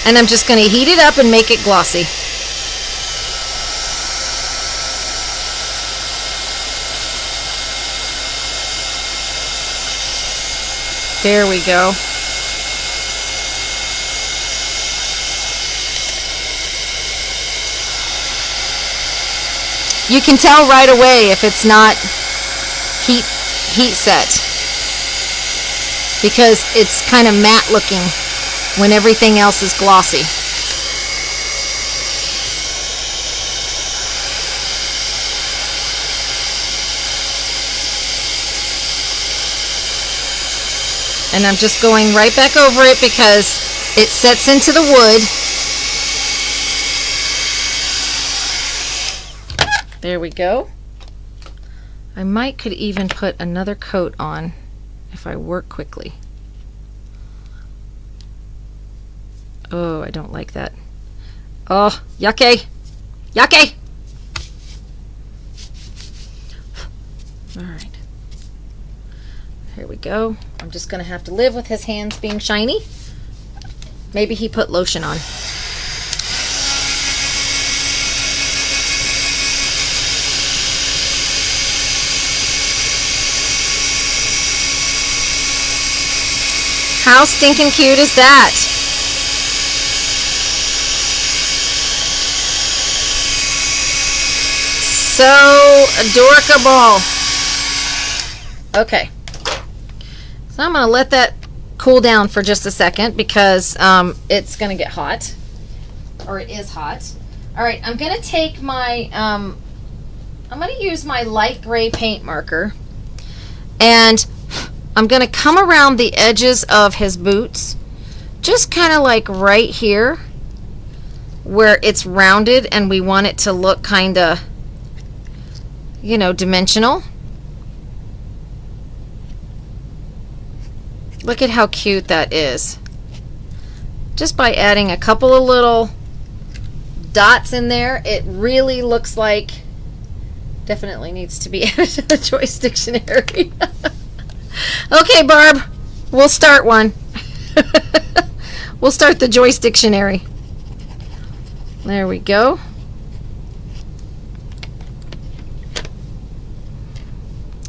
And I'm just going to heat it up and make it glossy. There we go. You can tell right away if it's not heat set, because it's kind of matte looking when everything else is glossy. And I'm just going right back over it because it sets into the wood. There we go. I could even put another coat on if I work quickly. Oh, I don't like that. Oh, yucky! Yucky! Alright. Here we go. I'm just going to have to live with his hands being shiny. Maybe he put lotion on. How stinking cute is that? So adorable. Okay. So I'm going to let that cool down for just a second because it's going to get hot. Or it is hot. Alright, I'm going to take my, I'm going to use my light gray paint marker. And I'm going to come around the edges of his boots. Just kind of like right here. Where it's rounded and we want it to look kind of, you know, dimensional. Look at how cute that is. Just by adding a couple of little dots in there, it really looks like, definitely needs to be added to the Joyce Dictionary. Okay, Barb, we'll start one. We'll start the Joyce Dictionary. There we go.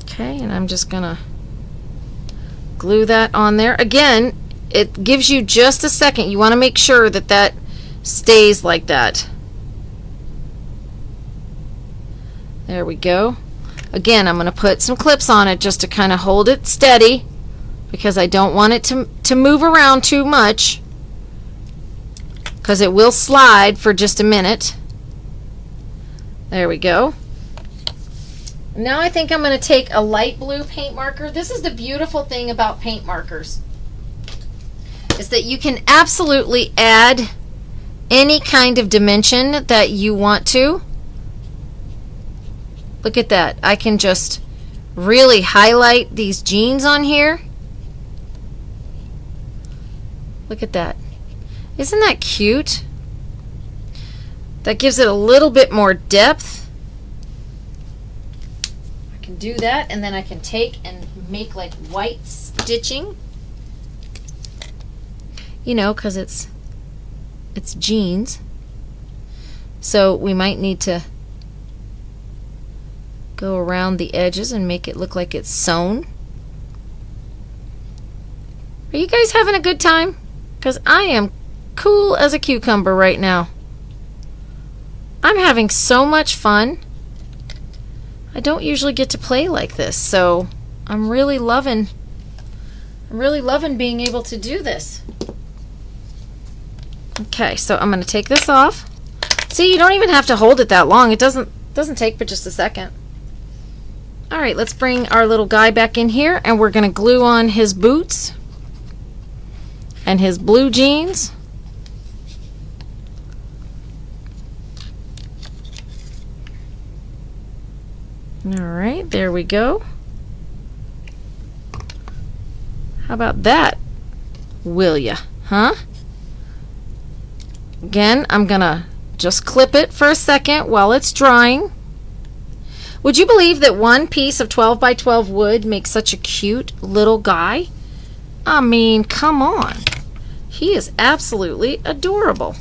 Okay, and I'm just gonna glue that on there. Again, it gives you just a second. You want to make sure that that stays like that. There we go. Again, I'm going to put some clips on it just to kind of hold it steady because I don't want it to move around too much, because it will slide for just a minute. There we go. Now I think I'm going to take a light blue paint marker. This is the beautiful thing about paint markers, is that you can absolutely add any kind of dimension that you want to. Look at that. I can just really highlight these jeans on here. Look at that. Isn't that cute? That gives it a little bit more depth. I can do that, and then I can take and make like white stitching. You know, because it's jeans. So we might need to go around the edges and make it look like it's sewn. Are you guys having a good time? Because I am cool as a cucumber right now. I'm having so much fun. I don't usually get to play like this, so I'm really loving being able to do this. Okay, so I'm going to take this off. See, you don't even have to hold it that long. It doesn't take but just a second. All right, let's bring our little guy back in here, and we're going to glue on his boots and his blue jeans. All right, there we go. How about that, will ya? Huh? Again, I'm gonna just clip it for a second while it's drying. Would you believe that one piece of 12 by 12 wood makes such a cute little guy? I mean, come on. He is absolutely adorable.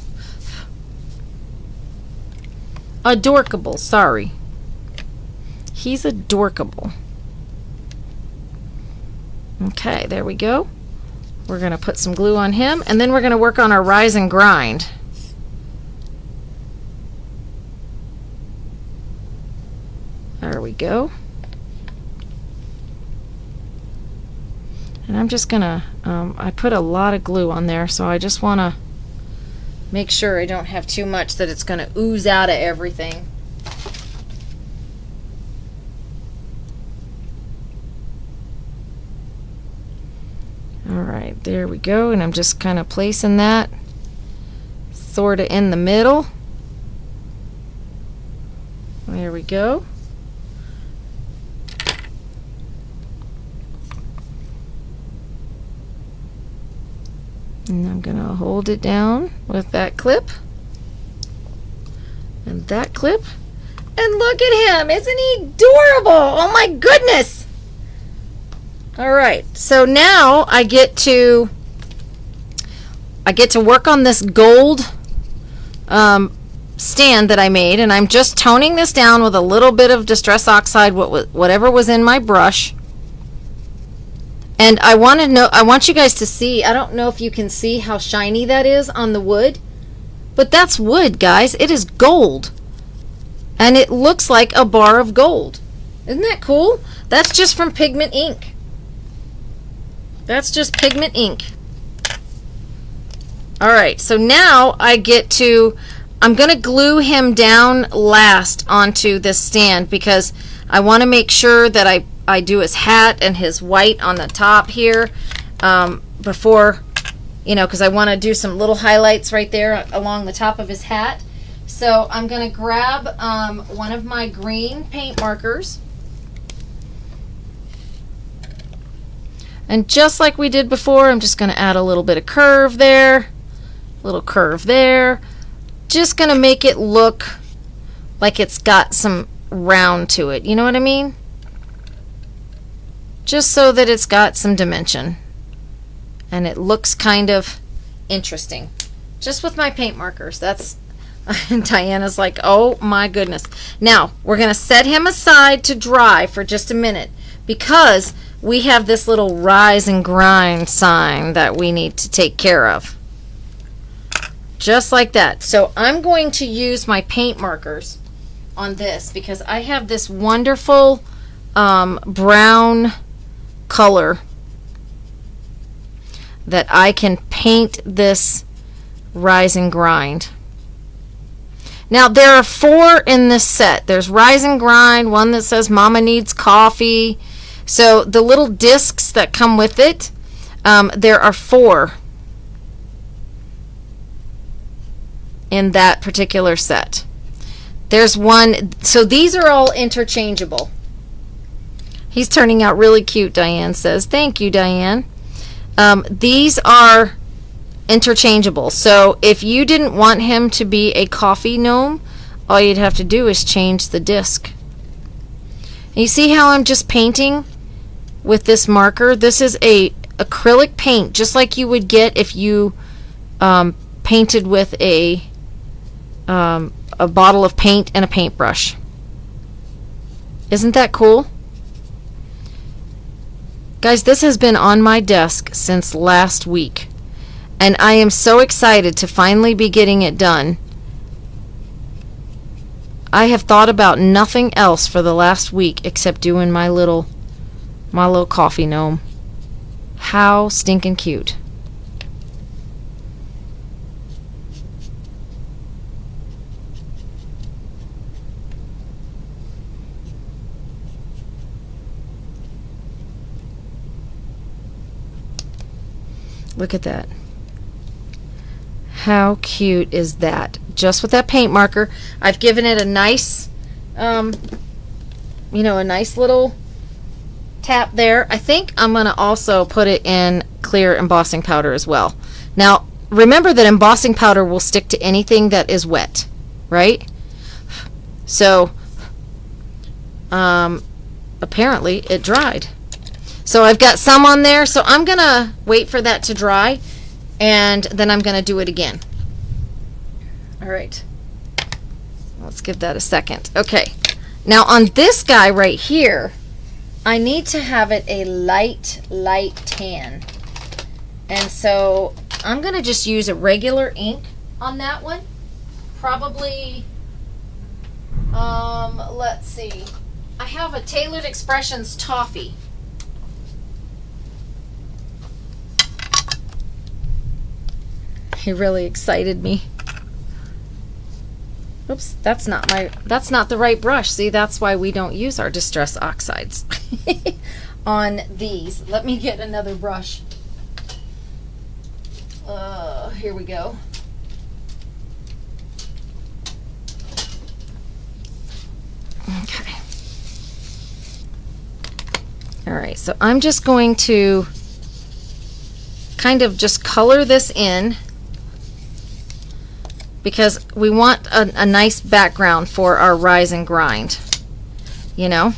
Adorkable, sorry. He's adorkable. Okay, there we go. We're going to put some glue on him, and then we're going to work on our rise and grind. There we go. And I'm just going to, I put a lot of glue on there, so I just want to make sure I don't have too much that it's going to ooze out of everything. Alright, there we go, and I'm just kind of placing that sort of in the middle. There we go. And I'm going to hold it down with that clip and that clip. And look at him! Isn't he adorable? Oh my goodness! Alright, so now I get to work on this gold stand that I made, and I'm just toning this down with a little bit of Distress Oxide, whatever was in my brush. And I want you guys to see, I don't know if you can see how shiny that is on the wood, but that's wood, guys. It is gold. And it looks like a bar of gold. Isn't that cool? That's just from pigment ink. That's just pigment ink. Alright, so now I'm going to glue him down last onto this stand, because I want to make sure that I do his hat and his white on the top here before, because I want to do some little highlights right there along the top of his hat. So I'm going to grab one of my green paint markers. And just like we did before, I'm just going to add a little bit of curve there, little curve there. Just going to make it look like it's got some round to it. You know what I mean? Just so that it's got some dimension. And it looks kind of interesting. Just with my paint markers. That's and Diana's like, oh my goodness. Now, we're going to set him aside to dry for just a minute, because we have this little rise and grind sign that we need to take care of. Just like that. So I'm going to use my paint markers on this, because I have this wonderful brown color that I can paint this Rise and Grind. Now there are 4 in this set. There's Rise and Grind, one that says Mama Needs Coffee. So the little discs that come with it, there are 4 in that particular set. There's one, so these are all interchangeable. He's turning out really cute, Diane says. Thank you, Diane. These are interchangeable. So if you didn't want him to be a coffee gnome, all you'd have to do is change the disc. And you see how I'm just painting with this marker? This is a acrylic paint, just like you would get if you painted with a bottle of paint and a paintbrush. Isn't that cool? Guys, this has been on my desk since last week. And I am so excited to finally be getting it done. I have thought about nothing else for the last week except doing my little coffee gnome. How stinking cute. Look at that. How cute is that? Just with that paint marker. I've given it a nice, a nice little tap there. I think I'm going to also put it in clear embossing powder as well. Now, remember that embossing powder will stick to anything that is wet, right? So, apparently it dried. So I've got some on there, so I'm going to wait for that to dry, and then I'm going to do it again. All right. Let's give that a second. Okay. Now on this guy right here, I need to have it a light tan. And so I'm going to just use a regular ink on that one. Probably, let's see. I have a Tailored Expressions Toffee. He really excited me. Oops, that's not the right brush. See, that's why we don't use our Distress Oxides on these. Let me get another brush. Here we go. Okay. All right, so I'm just going to kind of just color this in, because we want a nice background for our Rise and Grind, you know.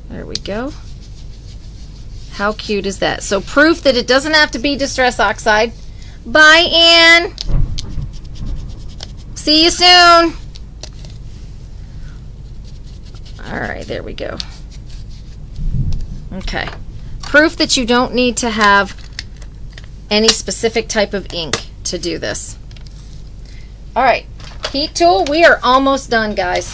There we go. How cute is that? So proof that it doesn't have to be Distress Oxide. Bye, Ann. See you soon. All right, there we go. Okay. Proof that you don't need to have any specific type of ink to do this. All right, heat tool, we are almost done, guys.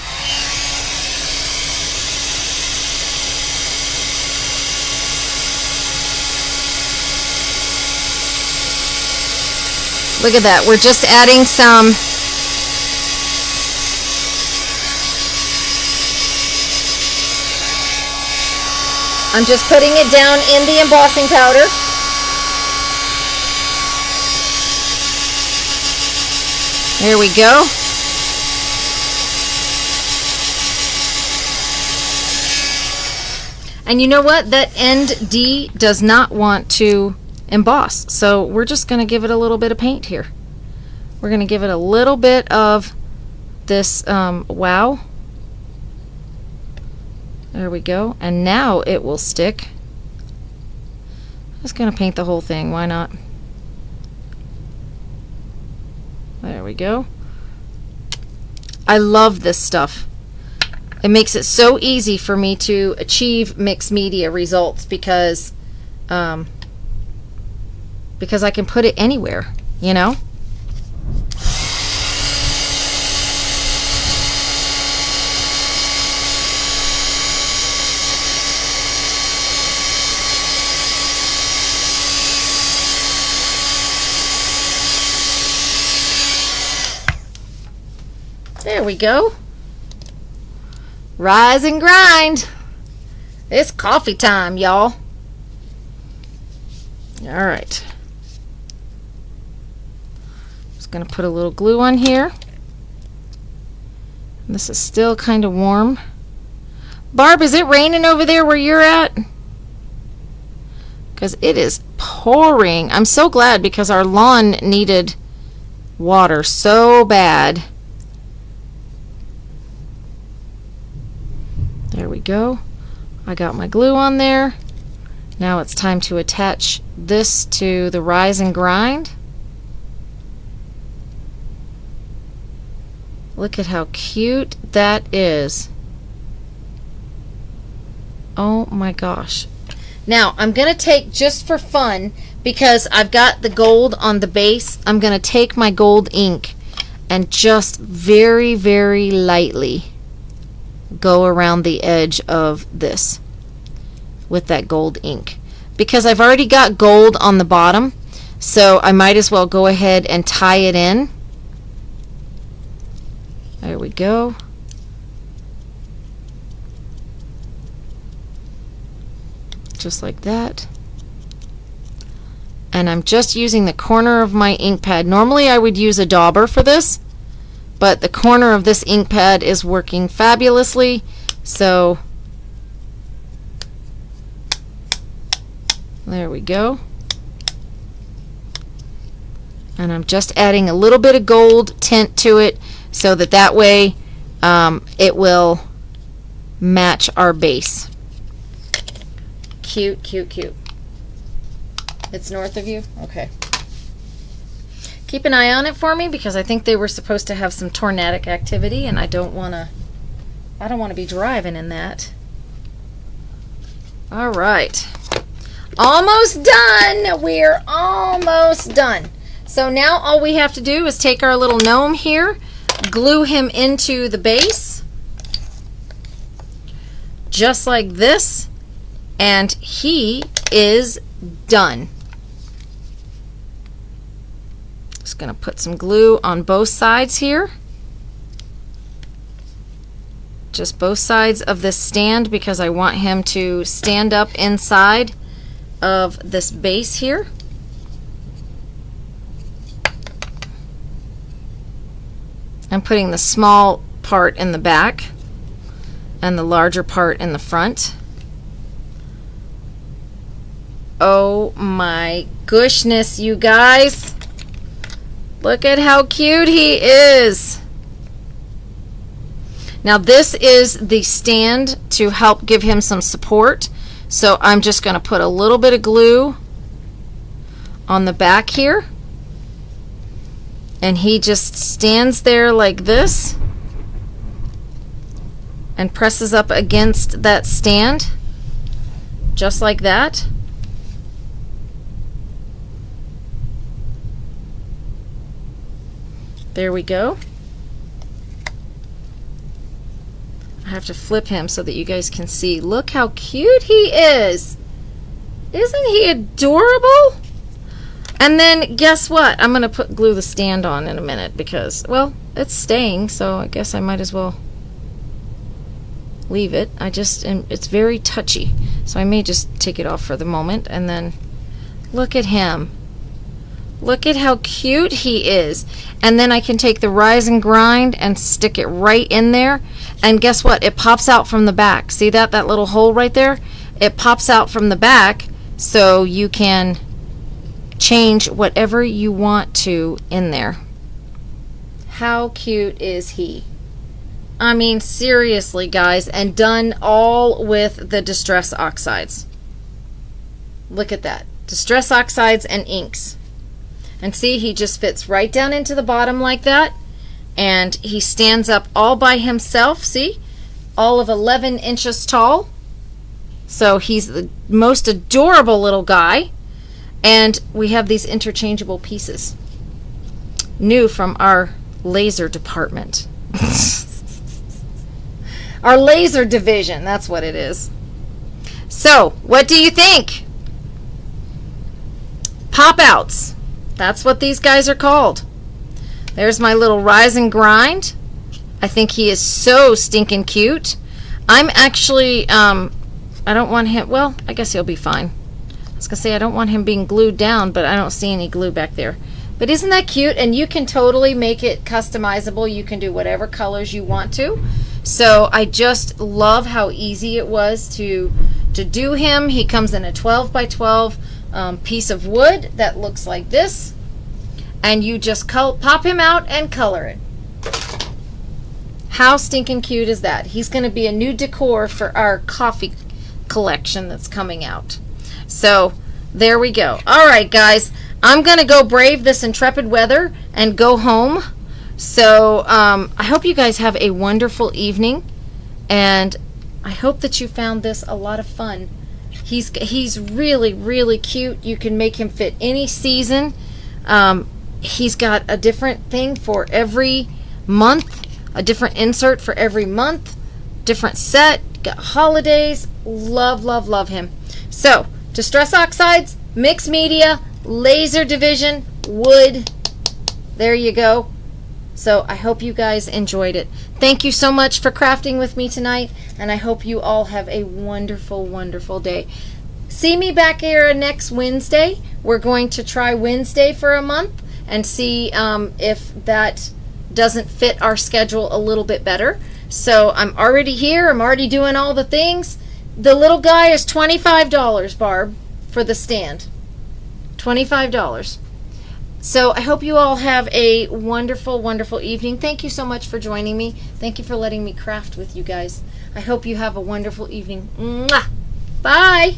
Look at that, we're just adding some I'm just putting it down in the embossing powder. There we go. And you know what? That end D does not want to emboss. So we're just going to give it a little bit of paint here. We're going to give it a little bit of this wow. There we go. And now it will stick. I'm just going to paint the whole thing. Why not? There we go. I love this stuff. It makes it so easy for me to achieve mixed media results because I can put it anywhere, you know? There we go. Rise and grind. It's coffee time, y'all. All right. Just going to put a little glue on here. This is still kind of warm. Barb, is it raining over there where you're at? Because it is pouring. I'm so glad because our lawn needed water so bad. There we go. I got my glue on there. Now it's time to attach this to the rise and grind. Look at how cute that is. Oh my gosh. Now I'm going to take, just for fun, because I've got the gold on the base, I'm going to take my gold ink and just very, very lightly go around the edge of this with that gold ink. Because I've already got gold on the bottom, so I might as well go ahead and tie it in. There we go. Just like that. And I'm just using the corner of my ink pad. Normally I would use a dauber for this, but the corner of this ink pad is working fabulously, so there we go. And I'm just adding a little bit of gold tint to it so that way it will match our base. Cute, cute, cute. It's north of you? Okay. Keep an eye on it for me because I think they were supposed to have some tornadic activity and I don't want to be driving in that. All right. Almost done. We're almost done. So now all we have to do is take our little gnome here, glue him into the base, just like this, and he is done. Just going to put some glue on both sides here. Just both sides of this stand because I want him to stand up inside of this base here. I'm putting the small part in the back and the larger part in the front. Oh my goodness, you guys. Look at how cute he is. Now this is the stand to help give him some support. So I'm just going to put a little bit of glue on the back here. And he just stands there like this and presses up against that stand, just like that. There we go. I have to flip him so that you guys can see. Look how cute he is. Isn't he adorable? And then guess what? I'm going to glue the stand on in a minute because, well, it's staying, so I guess I might as well leave it. It's very touchy, so I may just take it off for the moment. And then look at him. Look at how cute he is. And then I can take the rise and grind and stick it right in there. And guess what? It pops out from the back. See that little hole right there? It pops out from the back so you can change whatever you want to in there. How cute is he? I mean, seriously, guys, and done all with the Distress Oxides. Look at that. Distress Oxides and inks. And see, he just fits right down into the bottom like that. And he stands up all by himself, see? All of 11 inches tall. So he's the most adorable little guy. And we have these interchangeable pieces. New from our laser department. Our laser division, that's what it is. So, what do you think? Pop-outs. That's what these guys are called. There's my little rise and grind. I think he is so stinking cute. I'm actually, I don't want him, well, I guess he'll be fine. I was going to say I don't want him being glued down, but I don't see any glue back there. But isn't that cute? And you can totally make it customizable. You can do whatever colors you want to. So I just love how easy it was to do him. He comes in a 12 by 12 piece of wood that looks like this. And you just pop him out and color it. How stinking cute is that? He's going to be a new decor for our coffee collection that's coming out. So there we go. All right, guys. I'm going to go brave this intrepid weather and go home. So I hope you guys have a wonderful evening. And I hope that you found this a lot of fun. He's really, really cute. You can make him fit any season. He's got a different thing for every month, a different insert for every month, different set, got holidays. Love, love, love him. So, Distress Oxides, Mixed Media, Laser Division, Wood. There you go. So, I hope you guys enjoyed it. Thank you so much for crafting with me tonight, and I hope you all have a wonderful, wonderful day. See me back here next Wednesday. We're going to try Wednesday for a month and see if that doesn't fit our schedule a little bit better. So I'm already here. I'm already doing all the things. The little guy is $25, Barb, for the stand. $25. So I hope you all have a wonderful, wonderful evening. Thank you so much for joining me. Thank you for letting me craft with you guys. I hope you have a wonderful evening. Mwah! Bye!